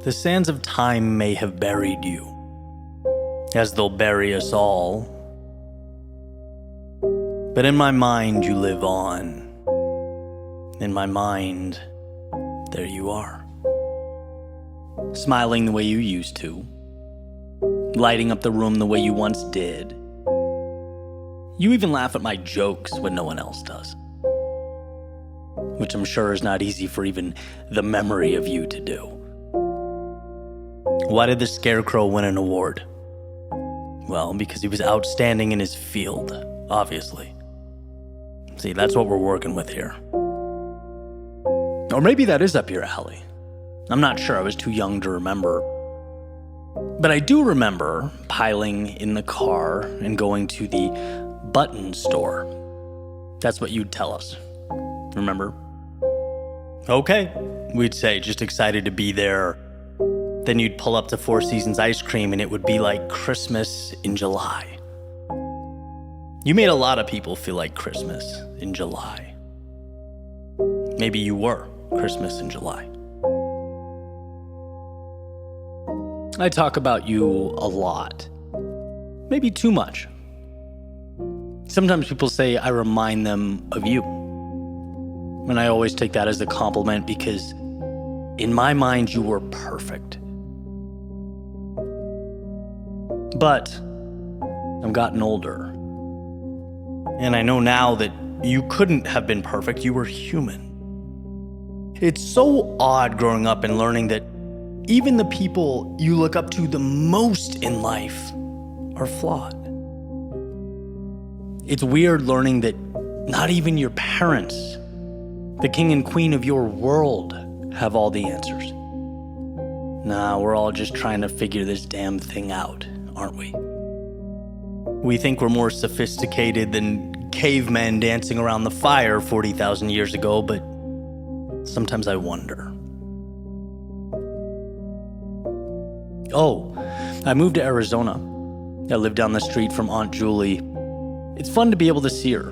The sands of time may have buried you, as they'll bury us all. But in my mind, you live on. In my mind, there you are. Smiling the way you used to. Lighting up the room the way you once did. You even laugh at my jokes when no one else does. Which I'm sure is not easy for even the memory of you to do. Why did the Scarecrow win an award? Well, because he was outstanding in his field, obviously. See, that's what we're working with here. Or maybe that is up your alley. I'm not sure, I was too young to remember. But I do remember piling in the car and going to the button store. That's what you'd tell us. Remember? Okay, we'd say, just excited to be there. Then you'd pull up to Four Seasons ice cream and it would be like Christmas in July. You made a lot of people feel like Christmas in July. Maybe you were Christmas in July. I talk about you a lot. Maybe too much. Sometimes people say I remind them of you. And I always take that as a compliment because in my mind you were perfect. But I've gotten older. And I know now that you couldn't have been perfect, you were human. It's so odd growing up and learning that even the people you look up to the most in life are flawed. It's weird learning that not even your parents, the king and queen of your world, have all the answers. Nah, we're all just trying to figure this damn thing out, aren't we? We think we're more sophisticated than cavemen dancing around the fire 40,000 years ago, but sometimes I wonder. Oh, I moved to Arizona. I live down the street from Aunt Julie. It's fun to be able to see her.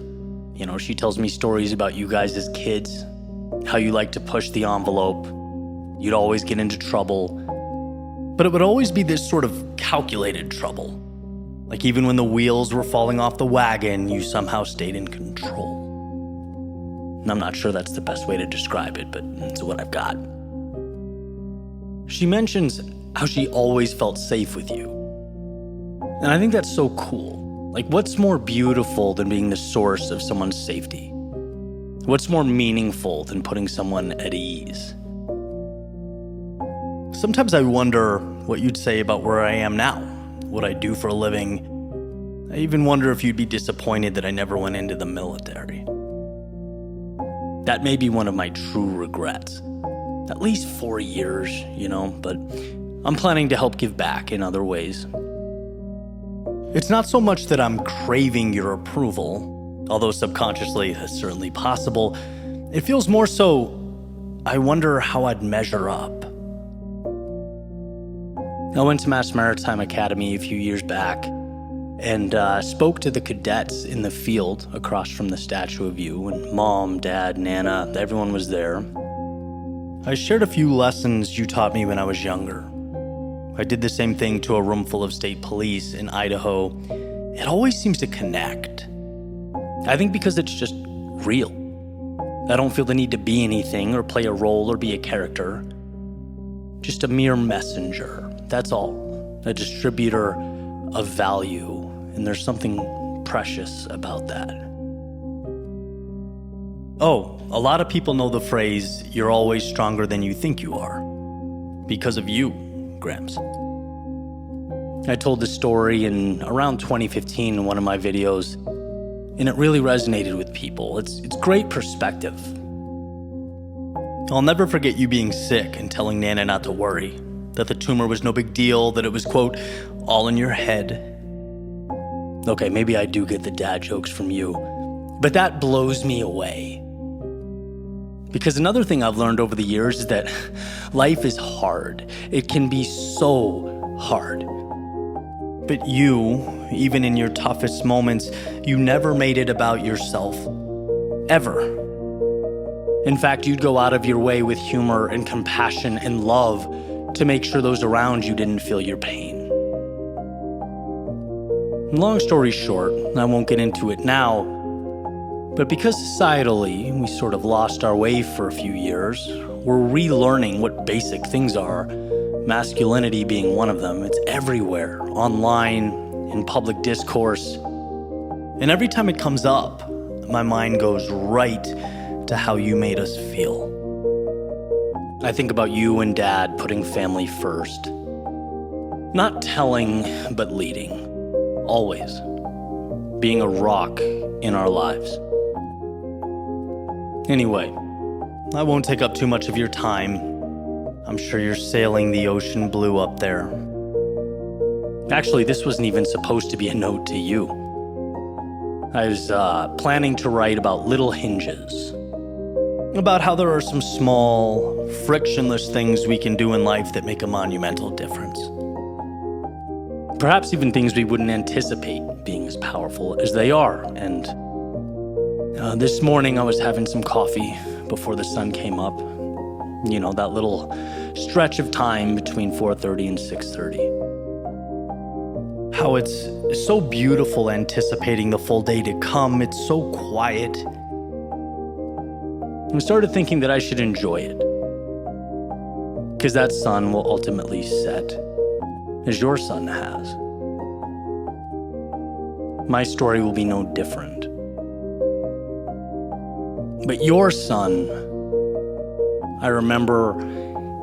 You know, she tells me stories about you guys as kids, how you like to push the envelope. You'd always get into trouble. But it would always be this sort of calculated trouble. Like even when the wheels were falling off the wagon, you somehow stayed in control. And I'm not sure that's the best way to describe it, but it's what I've got. She mentions how she always felt safe with you. And I think that's so cool. Like, what's more beautiful than being the source of someone's safety? What's more meaningful than putting someone at ease? Sometimes I wonder what you'd say about where I am now, what I do for a living. I even wonder if you'd be disappointed that I never went into the military. That may be one of my true regrets. At least 4 years, but I'm planning to help give back in other ways. It's not so much that I'm craving your approval, although subconsciously that's certainly possible. It feels more so, I wonder how I'd measure up. I went to Mass Maritime Academy a few years back and spoke to the cadets in the field across from the statue of you, and Mom, Dad, Nana, everyone was there. I shared a few lessons you taught me when I was younger. I did the same thing to a room full of state police in Idaho. It always seems to connect. I think because it's just real. I don't feel the need to be anything or play a role or be a character. Just a mere messenger, that's all. A distributor of value, and there's something precious about that. Oh, a lot of people know the phrase, "You're always stronger than you think you are." Because of you, Gramps. I told this story in around 2015 in one of my videos, and it really resonated with people. It's great perspective. I'll never forget you being sick and telling Nana not to worry, that the tumor was no big deal, that it was, quote, all in your head. Okay, maybe I do get the dad jokes from you, but that blows me away. Because another thing I've learned over the years is that life is hard. It can be so hard. But you, even in your toughest moments, you never made it about yourself. Ever. In fact, you'd go out of your way with humor and compassion and love to make sure those around you didn't feel your pain. Long story short, I won't get into it now, but because societally we sort of lost our way for a few years, we're relearning what basic things are, masculinity being one of them. It's everywhere, online, in public discourse. And every time it comes up, my mind goes right to how you made us feel. I think about you and Dad putting family first. Not telling, but leading. Always. Being a rock in our lives. Anyway, I won't take up too much of your time. I'm sure you're sailing the ocean blue up there. Actually, this wasn't even supposed to be a note to you. I was planning to write about little hinges. About how there are some small, frictionless things we can do in life that make a monumental difference. Perhaps even things we wouldn't anticipate being as powerful as they are. And this morning I was having some coffee before the sun came up. You know, that little stretch of time between 4:30 and 6:30. How it's so beautiful anticipating the full day to come. It's so quiet. I started thinking that I should enjoy it. Because that sun will ultimately set, as your sun has. My story will be no different. But your sun, I remember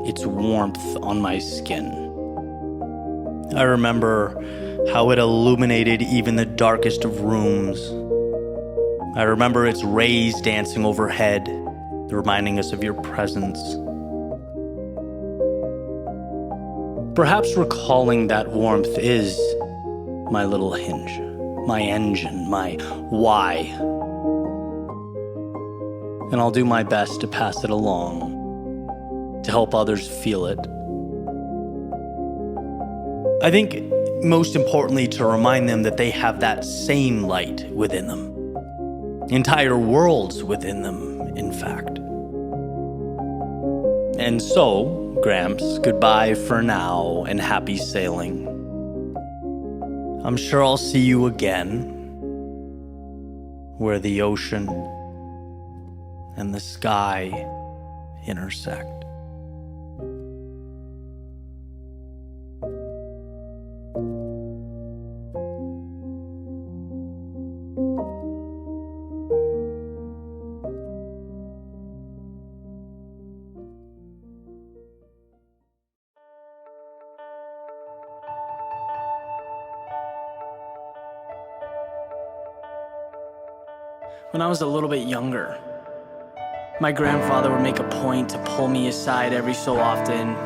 its warmth on my skin. I remember how it illuminated even the darkest of rooms. I remember its rays dancing overhead, reminding us of your presence. Perhaps recalling that warmth is my little hinge, my engine, my why. And I'll do my best to pass it along, to help others feel it. I think most importantly to remind them that they have that same light within them. Entire worlds within them, in fact. And so, Gramps, goodbye for now and happy sailing. I'm sure I'll see you again, where the ocean and the sky intersect. When I was a little bit younger, my grandfather would make a point to pull me aside every so often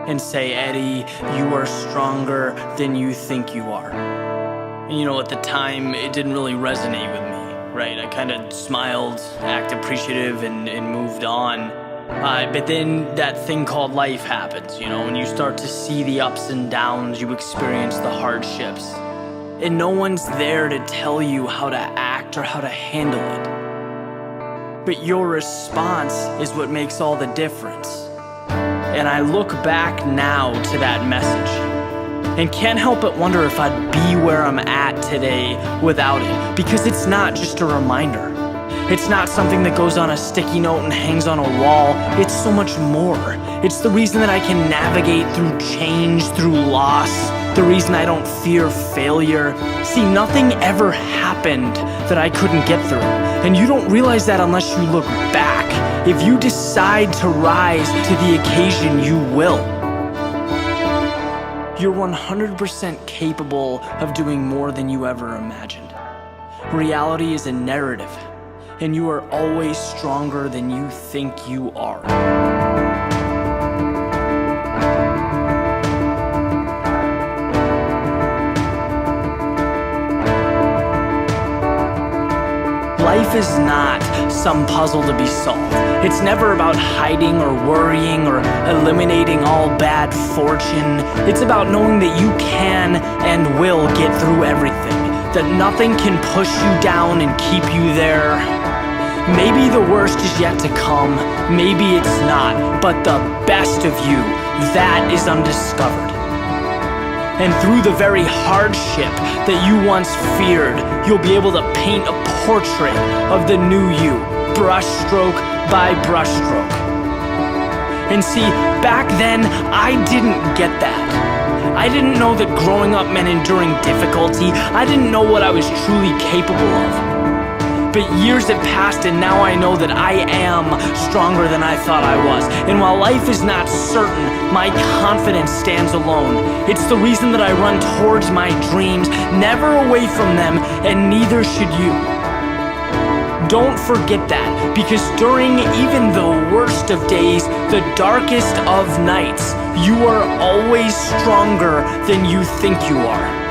and say, "Eddie, you are stronger than you think you are." And you know, at the time, it didn't really resonate with me, right? I kind of smiled, acted appreciative, and moved on. But then that thing called life happens, you know, and you start to see the ups and downs, you experience the hardships. And no one's there to tell you how to act or how to handle it. But your response is what makes all the difference. And I look back now to that message and can't help but wonder if I'd be where I'm at today without it. Because it's not just a reminder. It's not something that goes on a sticky note and hangs on a wall. It's so much more. It's the reason that I can navigate through change, through loss. The reason I don't fear failure. See, nothing ever happened that I couldn't get through. And you don't realize that unless you look back. If you decide to rise to the occasion, you will. You're 100% capable of doing more than you ever imagined. Reality is a narrative, and you are always stronger than you think you are. Life is not some puzzle to be solved. It's never about hiding or worrying or eliminating all bad fortune. It's about knowing that you can and will get through everything. That nothing can push you down and keep you there. Maybe the worst is yet to come, maybe it's not, but the best of you, that is undiscovered. And through the very hardship that you once feared, you'll be able to paint a portrait of the new you, brushstroke by brushstroke. And see, back then, I didn't get that. I didn't know that growing up meant enduring difficulty. I didn't know what I was truly capable of. But years have passed and now I know that I am stronger than I thought I was. And while life is not certain, my confidence stands alone. It's the reason that I run towards my dreams, never away from them, and neither should you. Don't forget that, because during even the worst of days, the darkest of nights, you are always stronger than you think you are.